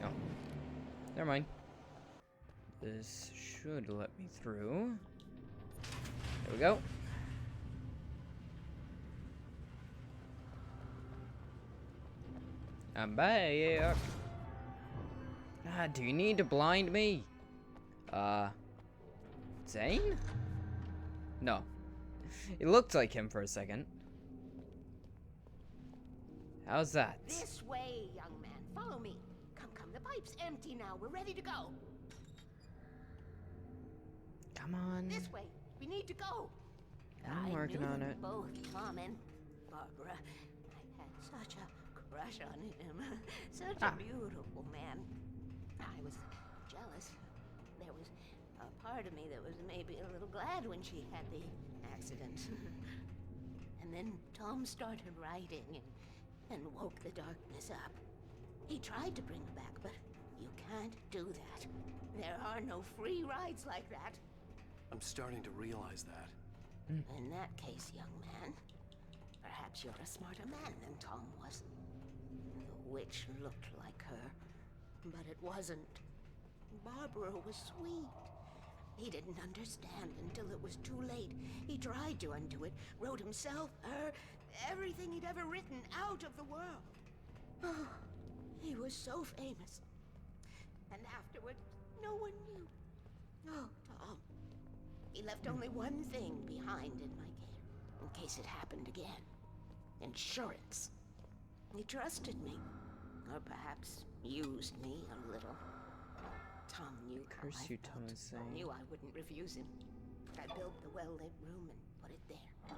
No. Never mind. This should let me through. There we go. I'm back. Ah, do you need to blind me? Zane? No. It looked like him for a second. How's that? This way, young man. Follow me. Come, the pipe's empty now. We're ready to go. Come on. This way. We need to go. I'm working on it. Both Tom and Barbara. I had such a crush on him. Such a beautiful man. I was jealous. There was a part of me that was maybe a little glad when she had the accident. And And then Tom started writing and woke the darkness up. He tried to bring her back, but you can't do that. There are no free rides like that. I'm starting to realize that. In that case, young man, perhaps you're a smarter man than Tom was. The witch looked like her, but it wasn't. Barbara was sweet. He didn't understand until it was too late. He tried to undo it, wrote himself, her, everything he'd ever written out of the world. Oh, he was so famous. And afterward, no one knew. Oh, Tom. He left only one thing behind in my care, in case it happened again. Insurance. He trusted me. Or perhaps used me a little. Tom knew how I you, felt. Thomas. Knew I wouldn't refuse him. I built the well-lit room and put it there.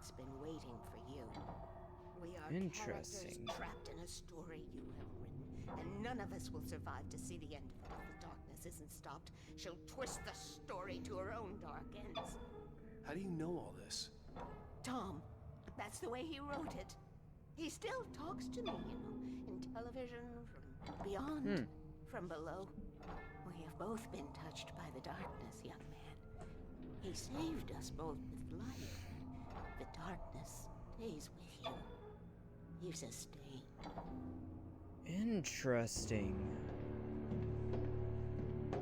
It's been waiting for you. We are characters trapped in a story you have written, and none of us will survive to see the end of it if the darkness isn't stopped. She'll twist the story to her own dark ends. How do you know all this? Tom, that's the way he wrote it. He still talks to me, you know, in television, from beyond, from below. We have both been touched by the darkness, young man. He saved us both with life. The darkness stays with you. You sustain. Interesting.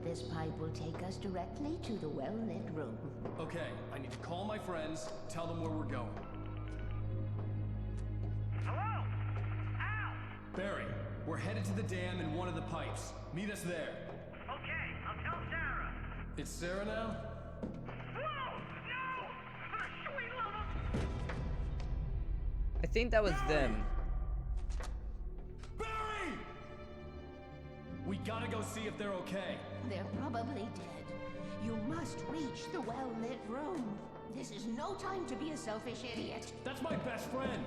This pipe will take us directly to the well-lit room. Okay, I need to call my friends, tell them where we're going. Hello? Al! Barry, we're headed to the dam in one of the pipes. Meet us there. Okay, I'll tell Sarah. It's Sarah now? Whoa! No! For the sweet love of... I think that was them. Barry! We gotta go see if they're okay. They're probably dead. You must reach the well-lit room. This is no time to be a selfish idiot. That's my best friend.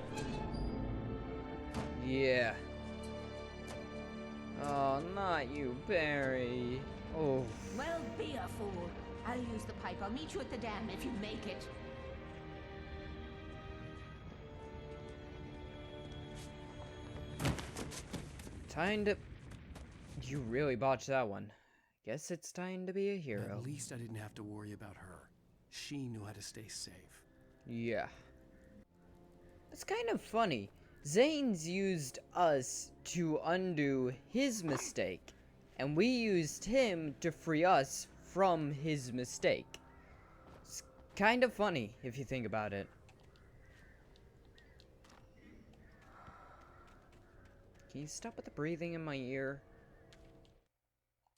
Yeah. Oh, not you, Barry. Oh. Well, be a fool. I'll use the pipe. I'll meet you at the dam if you make it. Time to... You really botched that one. Guess it's time to be a hero. At least I didn't have to worry about her. She knew how to stay safe. Yeah. It's kind of funny. Zane's used us to undo his mistake, and we used him to free us from his mistake. It's kind of funny, if you think about it. Can you stop with the breathing in my ear?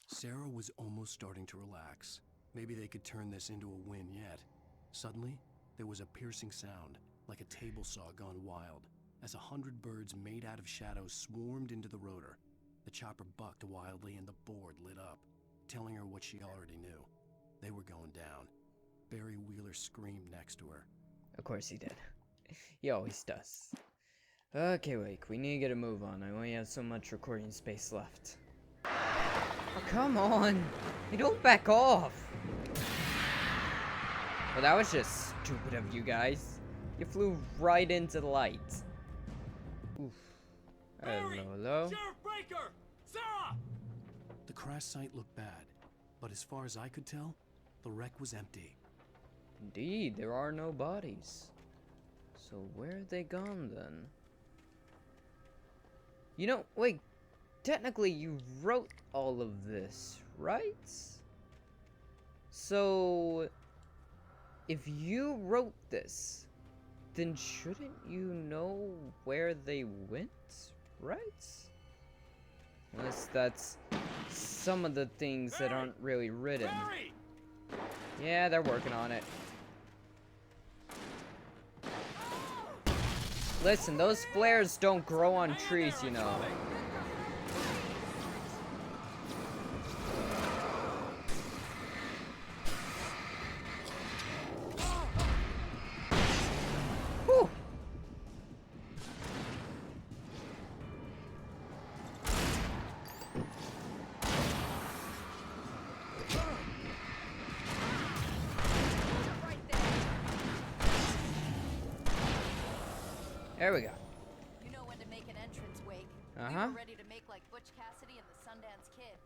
Sarah was almost starting to relax. Maybe they could turn this into a win yet. Suddenly, there was a piercing sound, like a table saw gone wild, as 100 birds made out of shadows swarmed into the rotor. The chopper bucked wildly and the board lit up, telling her what she already knew. They were going down. Barry Wheeler screamed next to her. Of course he did. He always does. Okay, wait, we need to get a move on. I only have so much recording space left. Oh, come on! Hey, don't back off! Well, that was just stupid of you guys. You flew right into the light. Oof. Hello? Sheriff Breaker! Sarah! The crash site looked bad, but as far as I could tell, the wreck was empty. Indeed, there are no bodies. So where are they gone then? You know, wait, technically you wrote all of this, right? So, if you wrote this, then shouldn't you know where they went, right? Unless that's some of the things that aren't really written. Yeah, they're working on it. Listen, those flares don't grow on trees, you know. Whew. There we go. You know when to make an entrance, Wake. We Uh-huh. were ready to make like Butch Cassidy and the Sundance Kid.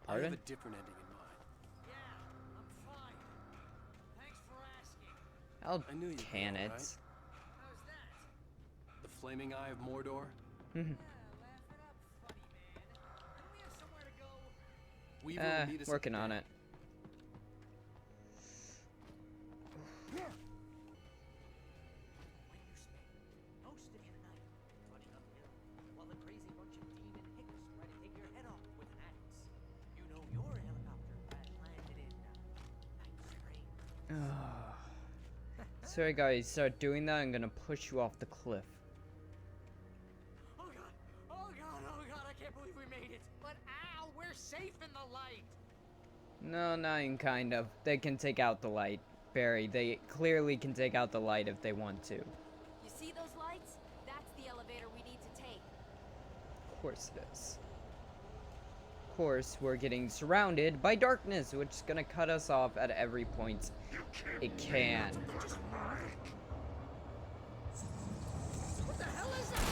I have Pardon? a different ending in mind. Yeah, I'm fine. Thanks for asking. I'll I knew you'd be can all it. right. How's that? The flaming eye of Mordor? Yeah, laugh it up, funny man. Don't we have somewhere to go? Weaver will meet us at Working the on dam. it. When you spend most of your night running uphill while a crazy bunch of demon hicks try to take your head off with an axe, you know your helicopter pad landed in Night Spring. Sorry guys, start doing that, I'm gonna push you off the cliff. Oh god! Oh god! Oh god! I can't believe we made it! But Al, we're safe in the light! No, not even kind of. They can take out the light. Barry, they clearly can take out the light if they want to. You see those lights? That's the elevator we need to take. Of course it is. Of course, we're getting surrounded by darkness, which is gonna cut us off at every point it can. What the hell is that?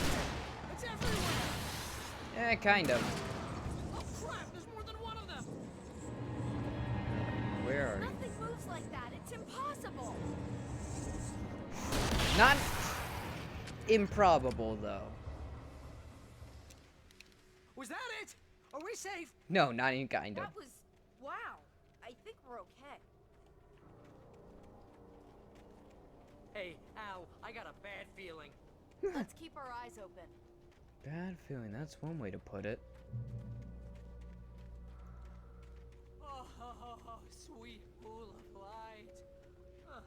It's everywhere! Eh, kind of. Oh crap! There's more than one of them! Where are you? Nothing moves like that. It's impossible. Not improbable, though. Was that it? Are we safe? No, not even kind of. That was... wow. I think we're okay. Hey, Al, I got a bad feeling. Let's keep our eyes open. Bad feeling, that's one way to put it. Oh, sweet pool of light. Huh.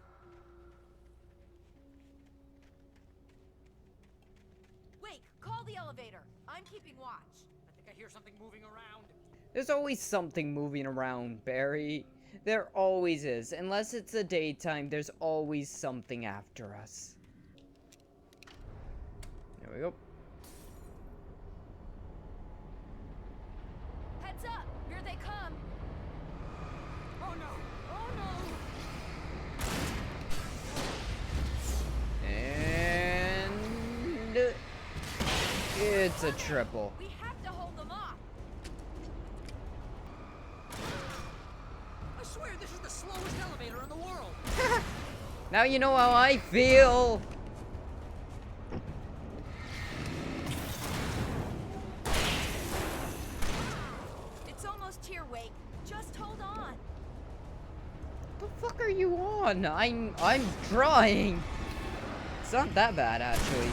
Wake, call the elevator. I'm keeping watch. I think I hear something moving around. There's always something moving around, Barry. There always is. Unless it's the daytime, there's always something after us. There we go. Heads up! Here they come! Oh no! Oh no! And... it's a triple. We have to hold them off! I swear this is the slowest elevator in the world! Now you know how I feel! It's almost here, Wake. Just hold on. The fuck are you on? I'm trying. It's not that bad, actually.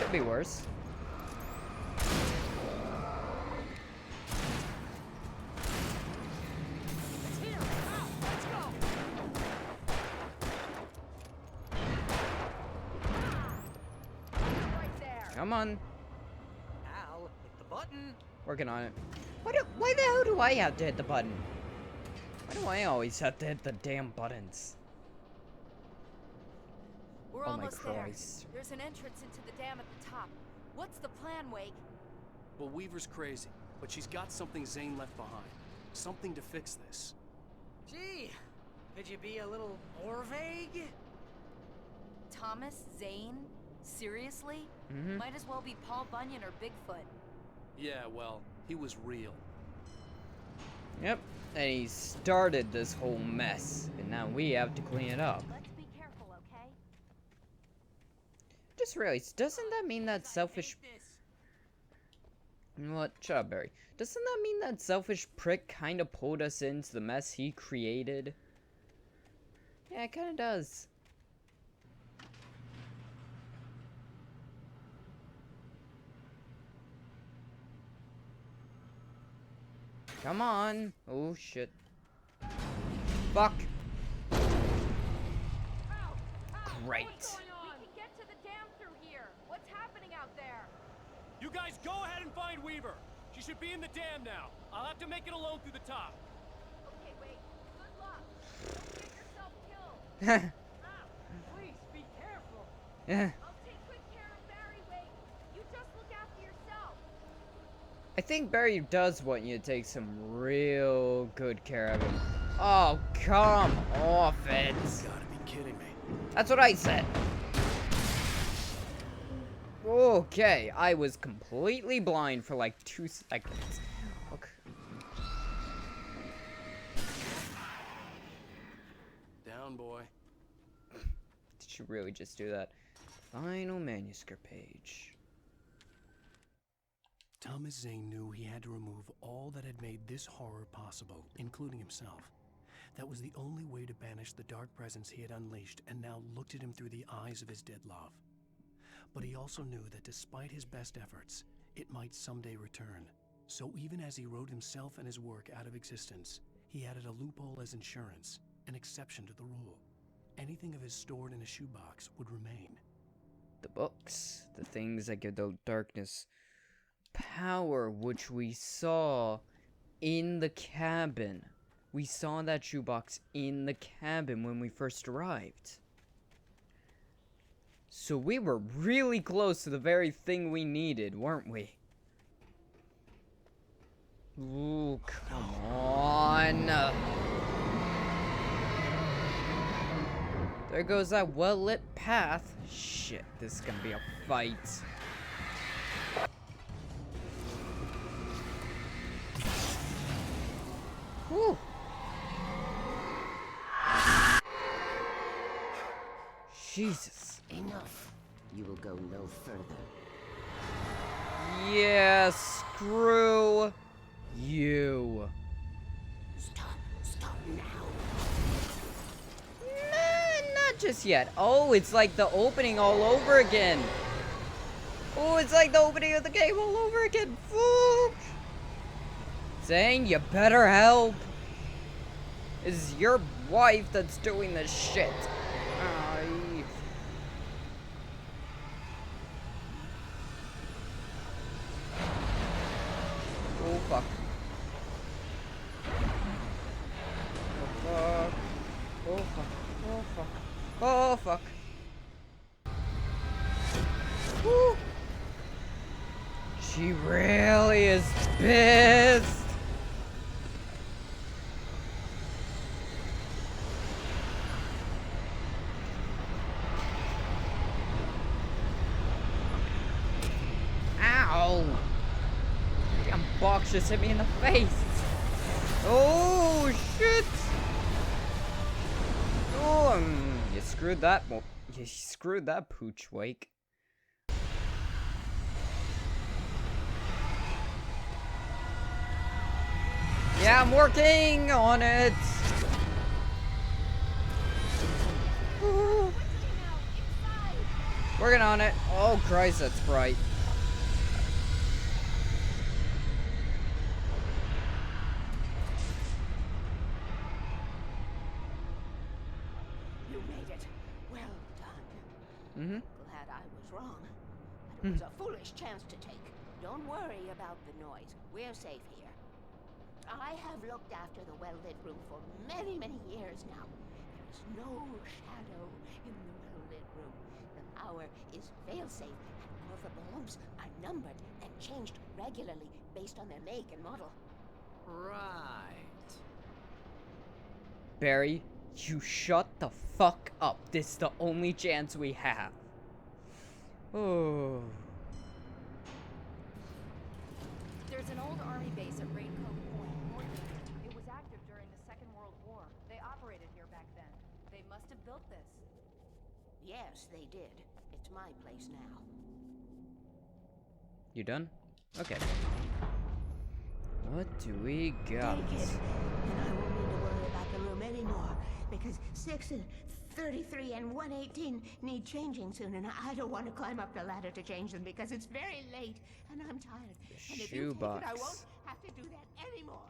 Could be worse. It's here! Al, let's go! Right there. Come on. Al, hit the button! Working on it. Why the hell do I have to hit the button? Why do I always have to hit the damn buttons? We're Oh my almost there. Christ. There's an entrance into the dam at the top. What's the plan, Wake? Well, Weaver's crazy, but she's got something Zane left behind. Something to fix this. Gee, could you be a little more vague? Thomas Zane? Seriously? Mm-hmm. Might as well be Paul Bunyan or Bigfoot. Yeah, well, he was real. Yep. And he started this whole mess. And now we have to clean it up. Let's be careful, okay? Just realized, doesn't that mean that selfish... You know what? Shut up, Barry. Doesn't that mean that selfish prick kind of pulled us into the mess he created? Yeah, it kind of does. Come on. Oh, shit. Fuck. Great. What's going on? We can get to the dam through here. What's happening out there? You guys go ahead and find Weaver. She should be in the dam now. I'll have to make it alone through the top. Okay, wait. Good luck. Don't get yourself killed. Please, be careful! Yeah. I'll take good care of Barry, Wake. You just look after yourself. I think Barry does want you to take some real good care of him. Oh, come off it. You gotta be kidding me. That's what I said. Okay, I was completely blind for like 2 seconds. Okay. Down, boy. Did you really just do that? Final manuscript page. Thomas Zane knew he had to remove all that had made this horror possible, including himself. That was the only way to banish the dark presence he had unleashed and now looked at him through the eyes of his dead love. But he also knew that despite his best efforts, it might someday return. So even as he wrote himself and his work out of existence, he added a loophole as insurance, an exception to the rule. Anything of his stored in a shoebox would remain. The books, the things that give the darkness power, which we saw in the cabin. We saw that shoebox in the cabin when we first arrived. So we were really close to the very thing we needed, weren't we? Ooh, come on. There goes that well-lit path. Shit, this is gonna be a fight. Whew. Jesus. Enough. You will go no further. Yeah, screw you. Stop now. Not just yet. Oh, it's like the opening all over again. Oh, it's like the opening of the game all over again. Fuck. Zane, you better help. It's your wife that's doing this shit. Oh, fuck. Oh, fuck. Oh, fuck. Oh, fuck. Oh, fuck. Woo. She really is pissed. Ow. Damn box just hit me in the face. Oh, shit. Oh, you screwed that. Well, you screwed that pooch wake. Yeah, I'm working on it. Ooh. Working on it. Oh, Christ, that's bright. You made it. Well done. Mm-hmm. Glad I was wrong. But it was a foolish chance to take. Don't worry about the noise. We're safe here. I have looked after the well-lit room for many, many years now. There is no shadow in the well-lit room. The power is fail-safe, and all the bulbs are numbered and changed regularly based on their make and model. Right. Barry, you shut the fuck up. This is the only chance we have. Oh. There's an old army base at Raincoat Point, Northeast. It was active during the Second World War. They operated here back then. They must have built this. Yes, they did. It's my place now. You done? Okay. What do we got? Take it, and I won't need to worry about the room anymore, because 6 and 33 and 118 need changing soon, and I don't want to climb up the ladder to change them because it's very late, and I'm tired. And if you take it, I won't have to do that anymore.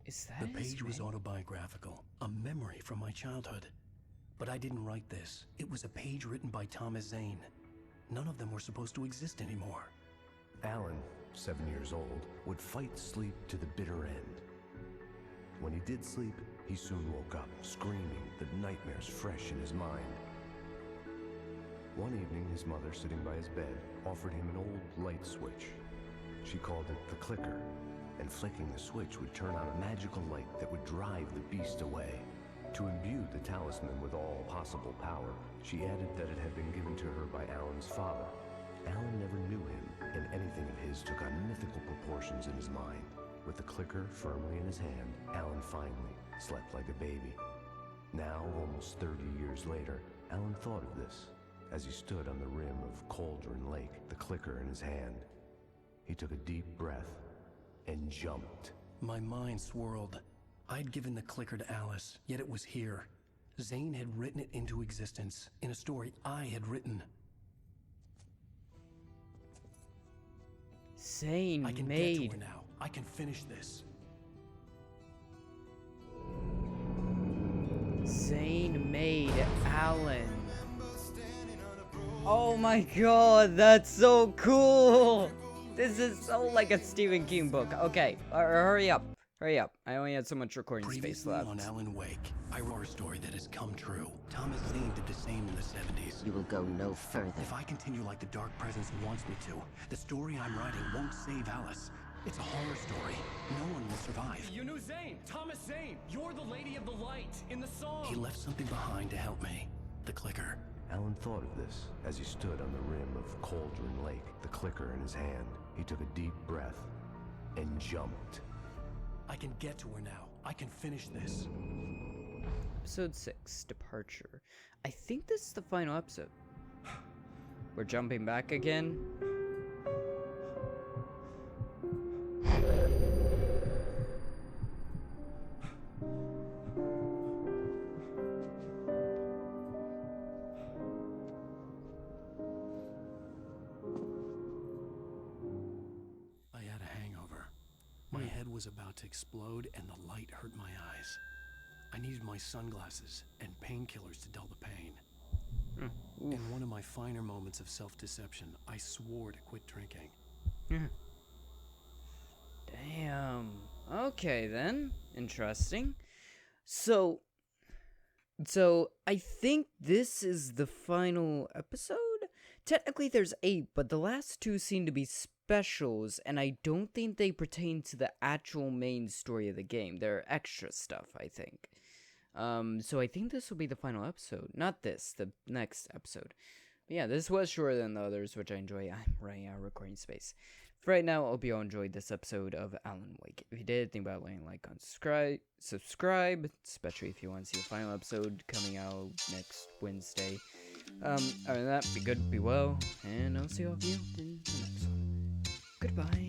Is that The page was autobiographical, a memory from my childhood. But I didn't write this. It was a page written by Thomas Zane. None of them were supposed to exist anymore. Alan, 7 years old, would fight sleep to the bitter end. When he did sleep, he soon woke up, screaming, the nightmares fresh in his mind. One evening, his mother, sitting by his bed, offered him an old light switch. She called it the clicker, and flicking the switch would turn on a magical light that would drive the beast away. To imbue the talisman with all possible power, she added that it had been given to her by Alan's father. Alan never knew him, and anything of his took on mythical proportions in his mind. With the clicker firmly in his hand, Alan finally slept like a baby. Now, almost 30 years later, Alan thought of this as he stood on the rim of Cauldron Lake, the clicker in his hand. He took a deep breath and jumped. My mind swirled. I'd given the clicker to Alice, yet it was here. Zane had written it into existence in a story I had written. Zane I can made. get to her now. I can finish this. Zane made Alan. Oh my god, that's so cool! This is so like a Stephen King book. Okay, hurry up. Hurry up. I only had so much recording space Previously left. on Alan Wake, I wrote a story that has come true. Thomas Zane did the same in the 70s. You will go no further. If I continue like the Dark Presence wants me to, the story I'm writing won't save Alice. It's a horror story. No one will survive. You knew Zane! Thomas Zane! You're the Lady of the Light in the song! He left something behind to help me. The clicker. Alan thought of this as he stood on the rim of Cauldron Lake, the clicker in his hand. He took a deep breath and jumped. I can get to her now. I can finish this. Episode 6, Departure. I think this is the final episode. We're jumping back again. I had a hangover. My head was about to explode and the light hurt my eyes. I needed my sunglasses and painkillers to dull the pain. In one of my finer moments of self-deception, I swore to quit drinking. Damn. Okay then. Interesting. So I think this is the final episode? Technically there's 8, but the last 2 seem to be specials, and I don't think they pertain to the actual main story of the game. They're extra stuff, I think. So I think this will be the final episode. Not this, the next episode. But yeah, this was shorter than the others, which I enjoy. I'm running out of recording space. For right now, I hope you all enjoyed this episode of Alan Wake. If you did, think about leaving a like, subscribe, especially if you want to see the final episode coming out next Wednesday. Other than that, be good, be well, and I'll see all of you in the next one. Goodbye.